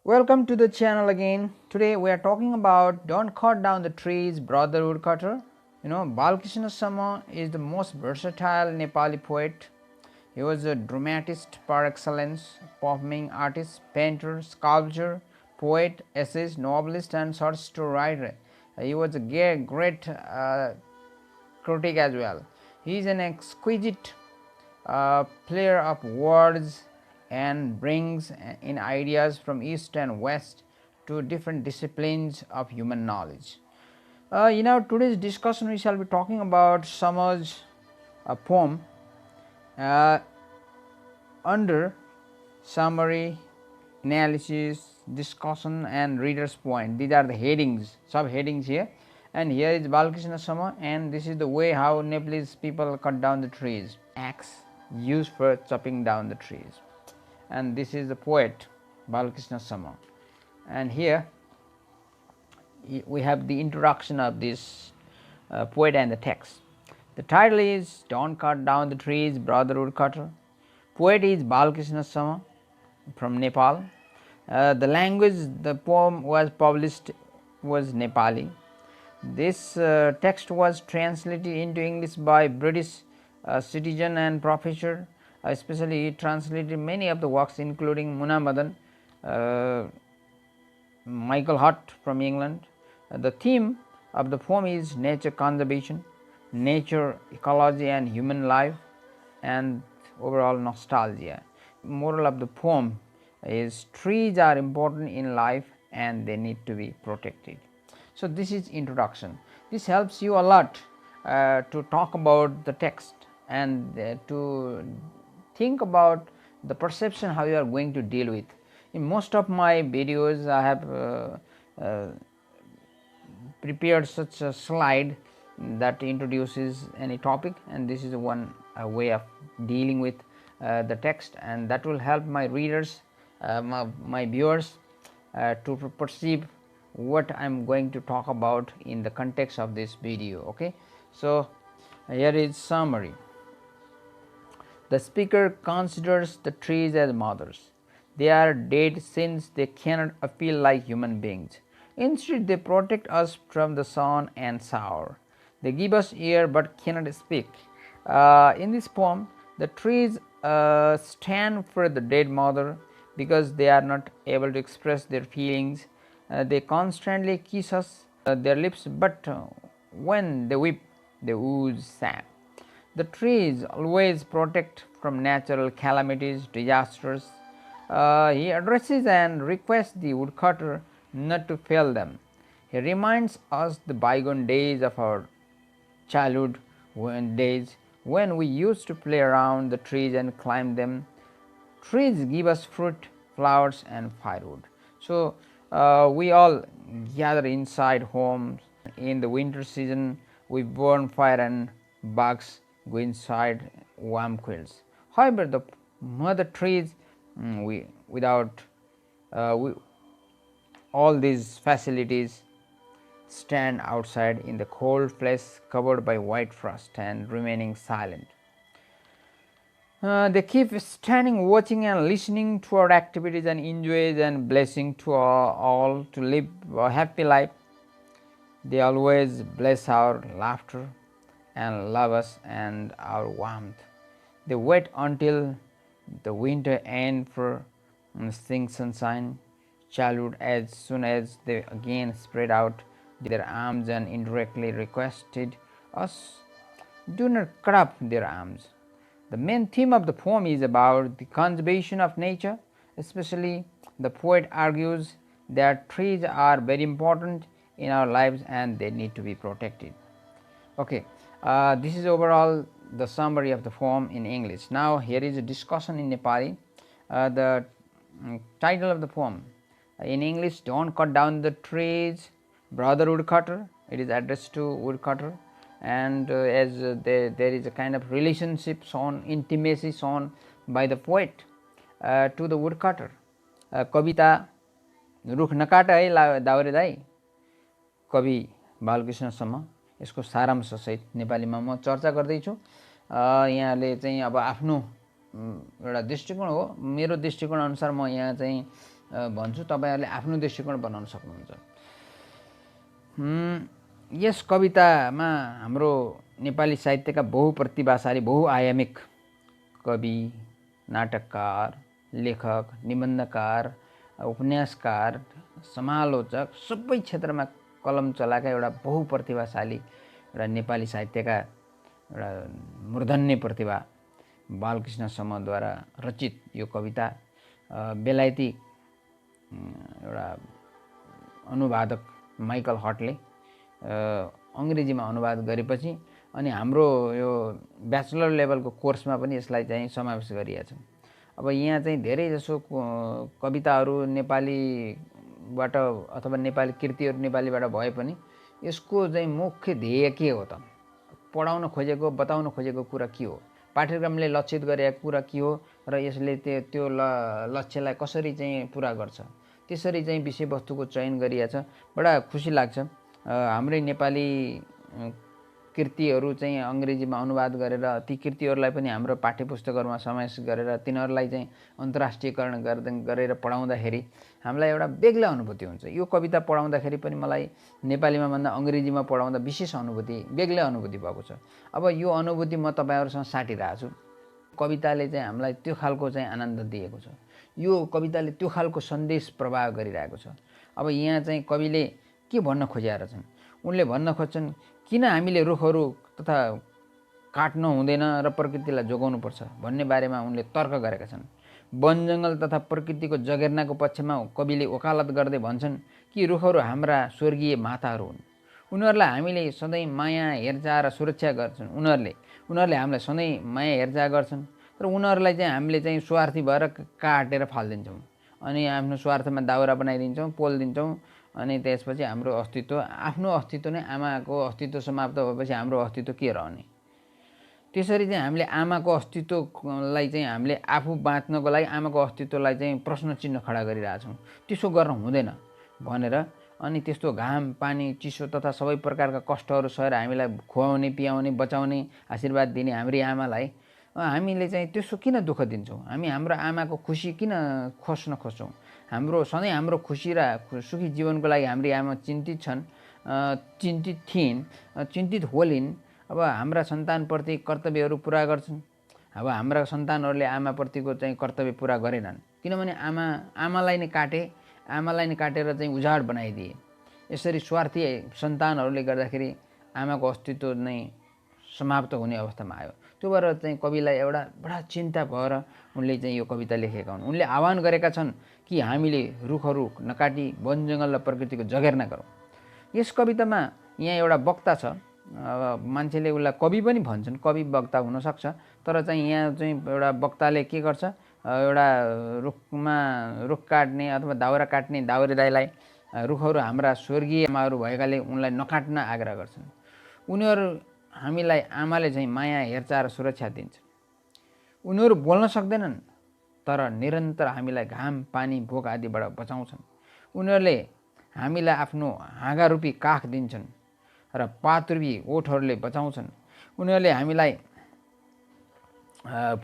Welcome to the channel again. Today we are talking about Don't Cut Down the Trees, Brother Woodcutter. Balkrishna Sama is the most versatile Nepali poet. He was a dramatist par excellence, performing artist, painter, sculptor, poet, essayist, novelist, and short story writer. He was a great critic as well. He is an exquisite player of words and brings in ideas from east and west to different disciplines of human knowledge. In our today's discussion, we shall be talking about Sama's poem uh, under summary, analysis, discussion, and reader's point. These are the headings, sub-headings here. And here is Balkrishna Sama, and this is the way how Nepalese people cut down the trees. Axe used for chopping down the trees. And this is the poet Balkrishna Sama. And here we have the introduction of this poet and the text. The title is Don't Cut Down the Trees, Brother Woodcutter. Poet is Balkrishna Sama from Nepal. The language the poem was published was Nepali. This text was translated into English by British citizen and professor. Especially he translated many of the works including Munamadan, Michael Hart from England. The theme of the poem is nature conservation, nature, ecology and human life, and overall nostalgia. Moral of the poem is trees are important in life and they need to be protected. So this is introduction. This helps you a lot to talk about the text and to think about the perception how you are going to deal with. In most of my videos I have prepared such a slide that introduces any topic, and this is one way of dealing with the text, and that will help my readers, my viewers to perceive what I am going to talk about in the context of this video. Okay, so here is summary. The speaker considers the trees as mothers. They are dead since they cannot feel like human beings. Instead, they protect us from the sun and shower. They give us air but cannot speak. In this poem, the trees stand for the dead mother because they are not able to express their feelings. They constantly kiss us, their lips, but when they weep, they ooze sap. The trees always protect from natural calamities, disasters. He addresses and requests the woodcutter not to fail them. He reminds us the bygone days of our childhood days when we used to play around the trees and climb them. Trees give us fruit, flowers, and firewood. So we all gather inside homes. In the winter season, we burn fire and bugs go inside warm quilts. However, the mother trees, without all these facilities, stand outside in the cold place covered by white frost and remaining silent. They keep standing, watching and listening to our activities and enjoys and blessing to all to live a happy life. They always bless our laughter and love us and our warmth. They wait until the winter end for spring sunshine, childhood, as soon as they again spread out their arms and indirectly requested us, do not cut up their arms. The main theme of the poem is about the conservation of nature. Especially, the poet argues that trees are very important in our lives and they need to be protected. Okay, this is overall the summary of the poem in English. Now here is a discussion in Nepali. The title of the poem in English: Don't Cut Down the Trees, Brother Woodcutter. It is addressed to woodcutter, and as there is a kind of relationship shown, intimacy shown by the poet to the woodcutter. कविता रुख नकाट है दाउरे दाई, कवि बालकृष्ण सम। यसको सारांश सहित नेपालीमा म चर्चा गर्दैछु। यहाँले चाहिँ अब आफ्नो एउटा दृष्टिकोण हो, मेरो दृष्टिकोण अनुसार म यहाँ चाहिँ भन्छु, तपाईहरुले आफ्नो दृष्टिकोण बनाउन सक्नुहुन्छ। यस कवितामा हाम्रो नेपाली साहित्यका बहुप्रतिभाशाली बहुआयामिक कवि, नाटककार, लेखक, निबन्धकार, उपन्यासकार, समालोचक सबै क्षेत्रमा कलम चलाएका एउटा बहुप्रतिभाशाली एउटा नेपाली साहित्यका एउटा मूर्धन्य प्रतिभा बालकृष्ण समद्वारा रचित यो कविता बेलायती एउटा अनुवादक माइकल हटले अङ्ग्रेजीमा अनुवाद गरेपछि अनि हाम्रो यो ब्याचलर लेभलको कोर्समा पनि यसलाई चाहिँ समावेश गरिएको छ। अब यहाँ चाहिँ धेरै जसो कविताहरू नेपालीबाट अथवा नेपाली कृतिहरू नेपालीबाट भए पनि यसको चाहिँ मुख्य ध्येय के हो त, पढाउन खोजेको बताउन खोजेको कुरा के हो, पाठ्यक्रमले लक्षित गरेको कुरा के हो र यसले त्यो लक्ष्यलाई कसरी चाहिँ पुरा गर्छ, त्यसरी चाहिँ विषयवस्तुको चयन गरिएको छ। बडा खुसी लाग्छ हाम्रै नेपाली कृतिहरू चाहिँ अङ्ग्रेजीमा अनुवाद गरेर ती कृतिहरूलाई पनि हाम्रो पाठ्यपुस्तकहरूमा समावेश गरेर तिनीहरूलाई चाहिँ अन्तर्राष्ट्रियकरण गरेर पढाउँदाखेरि हामीलाई एउटा बेग्लै अनुभूति हुन्छ। यो कविता पढाउँदाखेरि पनि मलाई नेपालीमा भन्दा अङ्ग्रेजीमा पढाउँदा विशेष अनुभूति, बेग्लै अनुभूति भएको छ। अब यो अनुभूति म तपाईहरुसँग साटिरहेको छु। कविताले चाहिँ हामीलाई त्यो खालको चाहिँ आनन्द दिएको छ, यो कविताले त्यो खालको सन्देश प्रवाह गरिरहेको छ। अब यहाँ चाहिँ कविले के भन्न खोजेका रहेछन्, उनले भन्न खोज्छन् किन हामीले रुखहरू तथा काट्न हुँदैन र प्रकृतिलाई जोगाउनुपर्छ भन्ने बारेमा उनले तर्क गरेका छन्। वन जङ्गल तथा प्रकृतिको जगेर्नाको पक्षमा कविले वकालत गर्दै भन्छन् कि रुखहरू हाम्रा स्वर्गीय माताहरू हुन्, उनीहरूलाई हामीले सधैँ माया हेरचाह र सुरक्षा गर्छन्, उनीहरूले हामीलाई सधैँ माया हेरचाह गर्छन् र उनीहरूलाई चाहिँ हामीले चाहिँ स्वार्थी भएर काटेर फालिदिन्छौँ अनि आफ्नो स्वार्थमा दाउरा बनाइदिन्छौँ, पोल दिन्छौँ अनि त्यसपछि हाम्रो आफ्नो अस्तित्व नै आमाको अस्तित्व समाप्त भएपछि हाम्रो अस्तित्व के रहने। त्यसरी चाहिँ हामीले आमाको अस्तित्वलाई चाहिँ हामीले आफू बाँच्नको लागि आमाको अस्तित्वलाई चाहिँ प्रश्न चिन्ह खडा गरिरहेछौँ, त्यसो गर्न हुँदैन भनेर अनि त्यस्तो घाम पानी चिसो तथा सबै प्रकारका कष्टहरू सहेर हामीलाई खुवाउने पियाउने बचाउने आशीर्वाद दिने हाम्री आमालाई हामीले चाहिँ त्यसो किन दुःख दिन्छौँ, हामी हाम्रो आमाको खुसी किन खोज्न खोज्छौँ। सधैँ हाम्रो खुसी र सुखी जीवनको लागि हाम्री आमा चिन्तित छन्, चिन्तित थिइन्, चिन्तित होलिन्। अब हाम्रा सन्तानप्रति कर्तव्यहरू पुरा गर्छन्। अब हाम्रा सन्तानहरूले आमाप्रतिको चाहिँ कर्तव्य पुरा गरेनन् किनभने आमालाई नै काटेर चाहिँ उजाड बनाइदिए। यसरी स्वार्थी सन्तानहरूले गर्दाखेरि आमाको अस्तित्व नै समाप्त हुने अवस्थामा आयो। त्यो भएर चाहिँ कविलाई एउटा बडा चिन्ता भएर उनले चाहिँ यो कविता लेखेका हुन्। उनले आह्वान गरेका छन् कि हामीले रुखहरू नकाटी वन जङ्गल र प्रकृतिको जगेर्ना गरौँ। यस कवितामा यहाँ एउटा वक्ता छ, मान्छेले उसलाई कवि पनि भन्छन्, कवि वक्ता हुनसक्छ, तर चाहिँ यहाँ चाहिँ एउटा वक्ताले के गर्छ, एउटा रुख काट्ने अथवा दाउरा काट्ने दाउरे दाइलाई रुखहरू हाम्रा स्वर्गीय आमाहरू भएकाले उनलाई नकाट्न आग्रह गर्छन्। उनीहरू हामीलाई आमाले चाहिँ माया हेरचाह र सुरक्षा दिन्छन्। उनीहरू बोल्न सक्दैनन् तर निरन्तर हामीलाई घाम पानी भोक आदिबाट बचाउँछन्। उनीहरूले हामीलाई आफ्नो हाँगारूपी काख दिन्छन् र पातरूपी ओठहरूले बचाउँछन्। उनीहरूले हामीलाई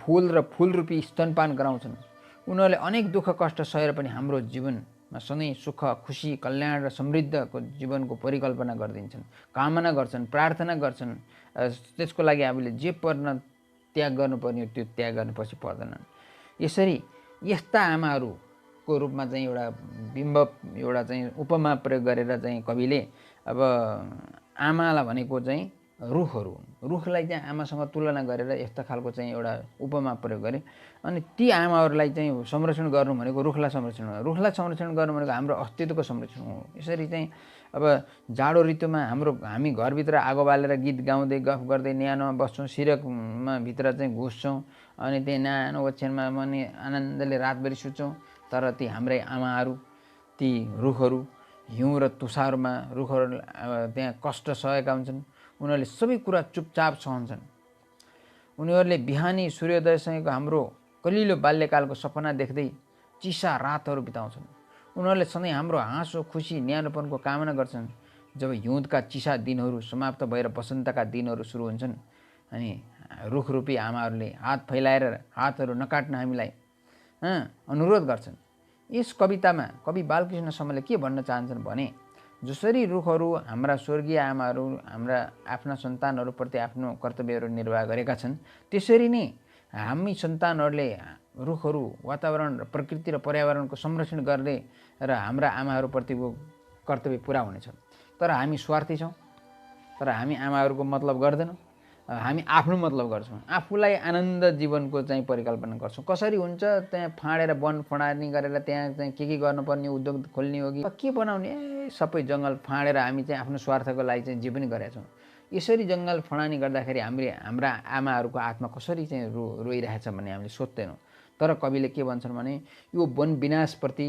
फूल र फूलरूपी स्तनपान गराउँछन्। उनीहरूले अनेक दुःख कष्ट सहेर पनि हाम्रो जीवनमा सधैँ सुख खुसी कल्याण र समृद्धको जीवनको परिकल्पना गरिदिन्छन्, कामना गर्छन्, प्रार्थना गर्छन्। त्यसको लागि हामीले जे त्याग गर्नुपर्ने त्यो त्याग गर्नुपर्छ पर्दैनन्। यसरी यस्ता आमाहरूको रूपमा चाहिँ एउटा बिम्ब एउटा चाहिँ उपमा प्रयोग गरेर चाहिँ कविले अब आमालाई भनेको चाहिँ रुखहरू हुन्, रुखलाई चाहिँ आमासँग तुलना गरेर यस्ता खालको चाहिँ एउटा उपमा प्रयोग गरे। अनि ती आमाहरूलाई चाहिँ संरक्षण गर्नु भनेको रुखलाई संरक्षण गर्नु भनेको हाम्रो अस्तित्वको संरक्षण हो। यसरी चाहिँ अब जाडो ऋतुमा हामी घरभित्र आगो बालेर गीत गाउँदै गफ गर्दै न्यानोमा बस्छौँ, सिरकमा भित्र चाहिँ घुस्छौँ अनि त्यही न्यानो ओछ्यानमा पनि आनन्दले रातभरि सुत्छौँ। तर ती हाम्रै आमाहरू ती रुखहरू हिउँ र तुषारमा रुखहरू त्यहाँ कष्ट सहेका हुन्छन्। उनीहरूले सबै कुरा चुपचाप सहन्छन्। उनीहरूले बिहानी सूर्योदयसँगको हाम्रो कलिलो बाल्यकालको सपना देख्दै चिसा रातहरू बिताउँछन्। उनीहरूले सधैँ हाम्रो हाँसो खुसी न्यानोपनको कामना गर्छन्। जब हिउँदका चिसा दिनहरू समाप्त भएर बसन्तका दिनहरू सुरु हुन्छन् अनि रुखरूपी आमाहरूले हात फैलाएर हातहरू नकाट्न हामीलाई अनुरोध गर्छन् यस कवितामा कवि बालकृष्ण समले के भन्न चाहन्छन् भने जसरी रुखहरू हाम्रा स्वर्गीय आमाहरू हाम्रा आफ्ना सन्तानहरूप्रति आफ्नो कर्तव्यहरू निर्वाह गरेका छन्, त्यसरी नै हामी सन्तानहरूले रुखहरू, वातावरण र प्रकृति र पर्यावरणको संरक्षण गर्ने र हाम्रा आमाहरूप्रतिको कर्तव्य पुरा हुनेछ। तर हामी स्वार्थी छौँ, तर हामी आमाहरूको मतलब गर्दैनौँ, हामी आफ्नो मतलब गर्छौँ, आफूलाई आनन्द जीवनको चाहिँ परिकल्पना गर्छौँ। कसरी हुन्छ, त्यहाँ फाँडेर वन फडानी गरेर त्यहाँ चाहिँ के गर्नुपर्ने, उद्योग खोल्ने हो कि के बनाउने, सबै जङ्गल फाँडेर हामी चाहिँ आफ्नो स्वार्थको लागि चाहिँ जे पनि गरेका छौँ। यसरी जङ्गल फडानी गर्दाखेरि हाम्रा आमाहरूको आत्मा कसरी चाहिँ रोइरहेछ भन्ने हामीले सोध्दैनौँ। तर कविले के भन्छन् भने यो वन विनाशप्रति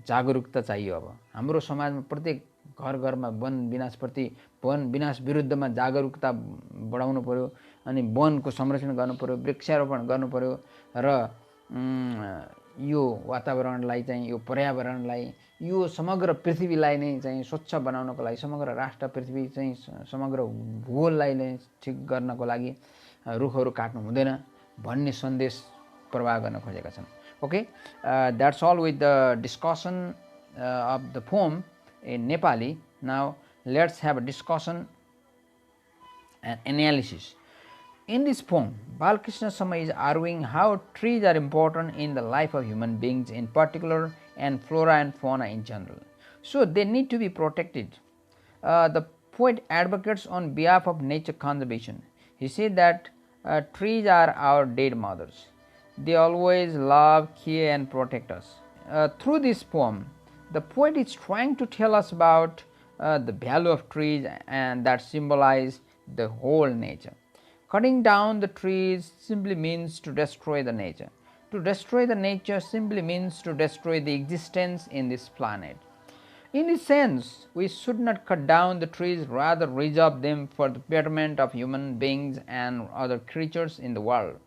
जागरुकता चाहियो। अब हाम्रो समाजमा प्रत्येक घर घरमा वन विनाशप्रति, वन विनाश विरुद्धमा जागरुकता बढाउनु पर्यो, अनि वनको संरक्षण गर्नु पर्यो, वृक्षारोपण गर्नु पर्यो र यो वातावरणलाई चाहिँ, यो पर्यावरणलाई, यो समग्र पृथ्वीलाई नै चाहिँ स्वच्छ बनाउनको लागि, समग्र राष्ट्र पृथ्वी चाहिँ समग्र भूगोललाई नै ठिक गर्नको लागि रुखहरू काट्नु हुँदैन भन्ने सन्देश प्रवाह गर्न खोजेका छन्। Okay, that's all with the discussion of the poem in Nepali. Now let's have a discussion and analysis. In this poem, Balkrishna Sama is arguing how trees are important in the life of human beings in particular and flora and fauna in general. So they need to be protected. The poet advocates on behalf of nature conservation. He said that trees are our dead mothers. They always love, care and protect us. Through this poem, the poet is trying to tell us about the value of trees and that symbolize the whole nature. Cutting down the trees simply means to destroy the nature. To destroy the nature simply means to destroy the existence in this planet. In this sense, we should not cut down the trees, rather reserve them for the betterment of human beings and other creatures in the world.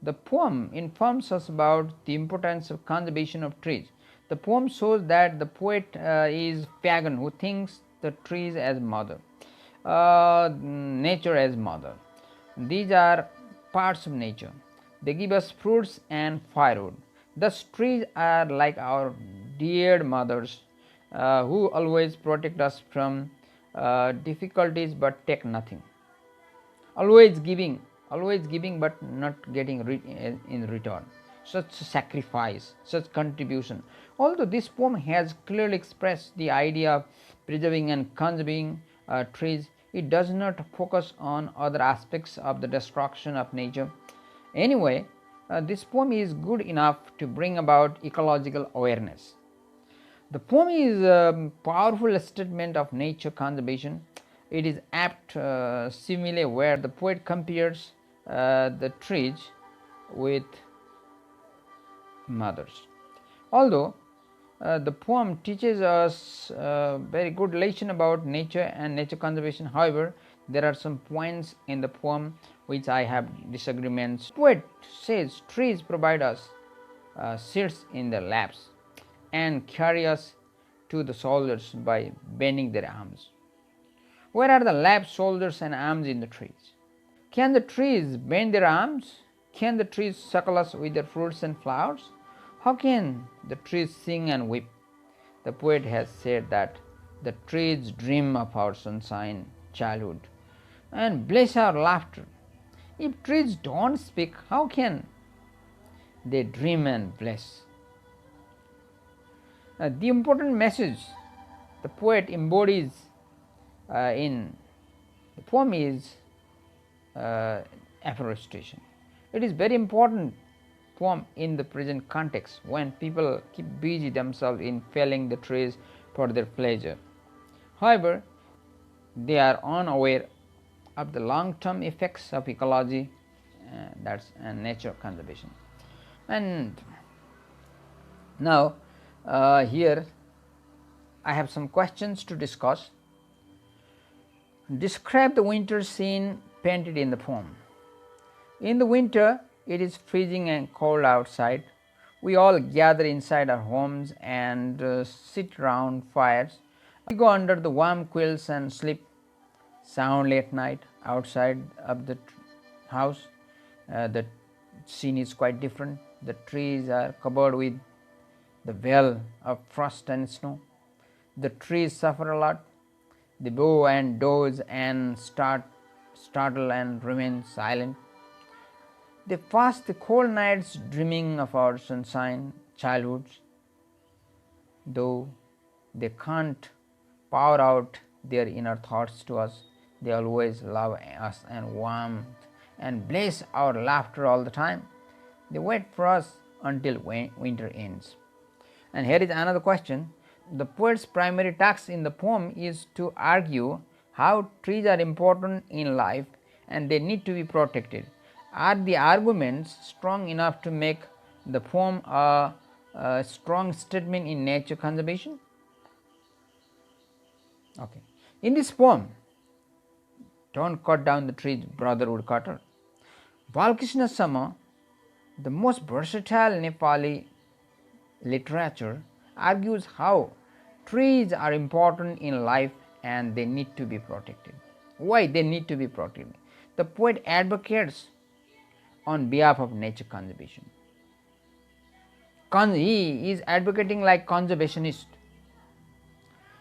The poem informs us about the importance of conservation of trees. The poem shows that the poet is pagan who thinks the trees as mother, nature as mother. These are parts of nature. They give us fruits and firewood. Thus, trees are like our dear mothers who always protect us from difficulties but take nothing. Always giving but not getting in return. Such sacrifice, such contribution. Although this poem has clearly expressed the idea of preserving and conserving trees, it does not focus on other aspects of the destruction of nature. Anyway, this poem is good enough to bring about ecological awareness. The poem is a powerful statement of nature conservation. It is apt simile where the poet compares the trees with mothers. Although the poem teaches us a very good lesson about nature and nature conservation, however, there are some points in the poem which I have disagreements. The poet says trees provide us seeds in their laps and carry us to the soldiers by bending their arms. Where are the laps, shoulders and arms in the trees? Can the trees bend their arms? Can the trees suckle us with their fruits and flowers? How can the trees sing and weep? The poet has said that the trees dream of our sunshine, childhood, and bless our laughter. If trees don't speak, how can they dream and bless? The important message the poet embodies in the poem is afforestation. It is very important poem in the present context when people keep busy themselves in felling the trees for their pleasure. However, they are unaware of the long-term effects of ecology, and nature conservation. And now here I have some questions to discuss. Describe the winter scene painted in the poem. In the winter, it is freezing and cold outside. We all gather inside our homes and sit around fires. We go under the warm quilts and sleep soundly at night outside of the house. The scene is quite different. The trees are covered with the veil of frost and snow. The trees suffer a lot. They bow and doze and startle and remain silent. They pass the cold nights dreaming of our sunshine childhoods. Though they can't pour out their inner thoughts to us, they always love us and warmth and bless our laughter all the time. They wait for us until winter ends. And here is another question. The poet's primary task in the poem is to argue how trees are important in life and they need to be protected. Are the arguments strong enough to make the poem a strong statement in nature conservation? Okay. In this poem, "Don't cut down the trees, brother woodcutter," Balkrishna Sama, the most versatile Nepali literature, argues how trees are important in life and they need to be protected. Why they need to be protected? The poet advocates on behalf of nature conservation. He is advocating like conservationist.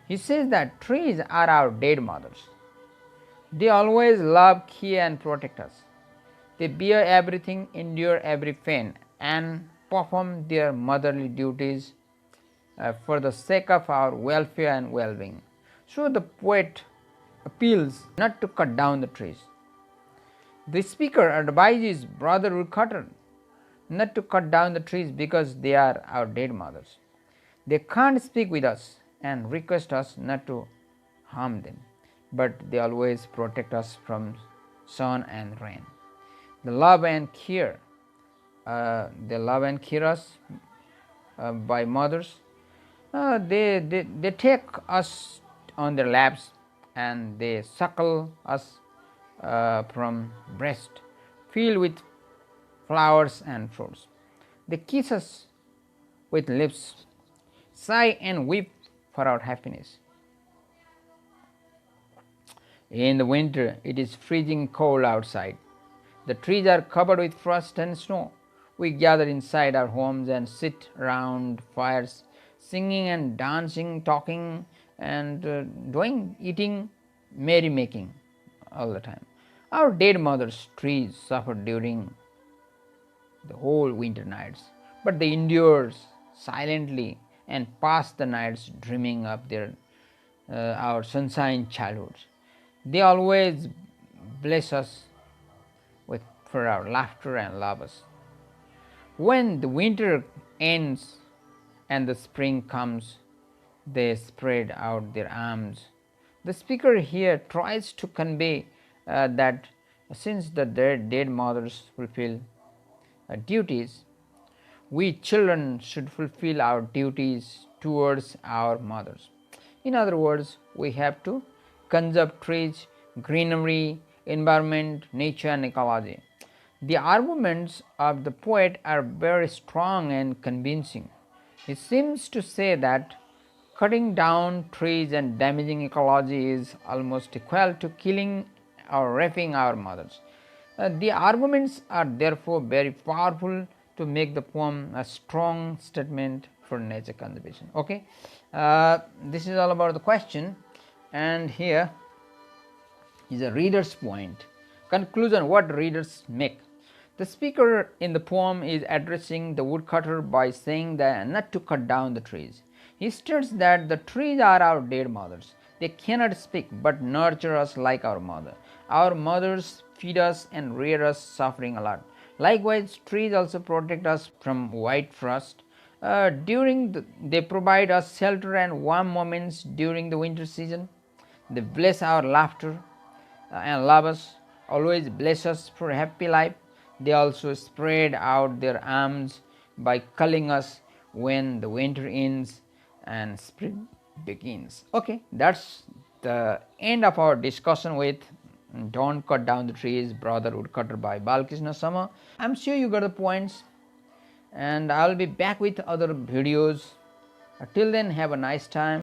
He says that trees are our dead mothers. They always love, care and protect us. They bear everything, endure every pain and perform their motherly duties for the sake of our welfare and well-being. So the poet appeals not to cut down the trees. The speaker advises brother woodcutter not to cut down the trees because they are our dead mothers. They can't speak with us and request us not to harm them, but they always protect us from sun and rain. They love and care us by mothers. They take us on their laps and they suckle us from breast filled with flowers and fruits. They kiss us with lips, sigh and weep for our happiness. In the winter, it is freezing cold outside. The trees are covered with frost and snow. We gather inside our homes and sit around fires, singing and dancing, talking and eating, merrymaking all the time. Our dead mothers' trees suffered during the whole winter nights, but they endure silently and pass the nights dreaming of their our sunshine childhoods. They always bless us for our laughter and love us. When the winter ends and the spring comes, they spread out their arms. The speaker here tries to convey that since the dead mothers fulfill duties, we children should fulfill our duties towards our mothers. In other words, we have to conserve trees, greenery, environment, nature and ecology. The arguments of the poet are very strong and convincing. He seems to say that cutting down trees and damaging ecology is almost equal to killing or raping our mothers. The arguments are therefore very powerful to make the poem a strong statement for nature conservation. Okay, this is all about the question, and here is a reader's point. Conclusion: what readers make. The speaker in the poem is addressing the woodcutter by saying that not to cut down the trees. He states that the trees are our dead mothers. They cannot speak but nurture us like our mother. Our mothers feed us and rear us, suffering a lot. Likewise, trees also protect us from white frost. They provide us shelter and warm moments during the winter season. They bless our laughter and love us, always bless us for a happy life. They also spread out their arms by culling us when the winter ends and spring begins. Okay, that's the end of our discussion with "Don't Cut Down the Trees, Brother Woodcutter" by Balkrishna Sama. I'm sure you got the points, and I'll be back with other videos. Till then, have a nice time.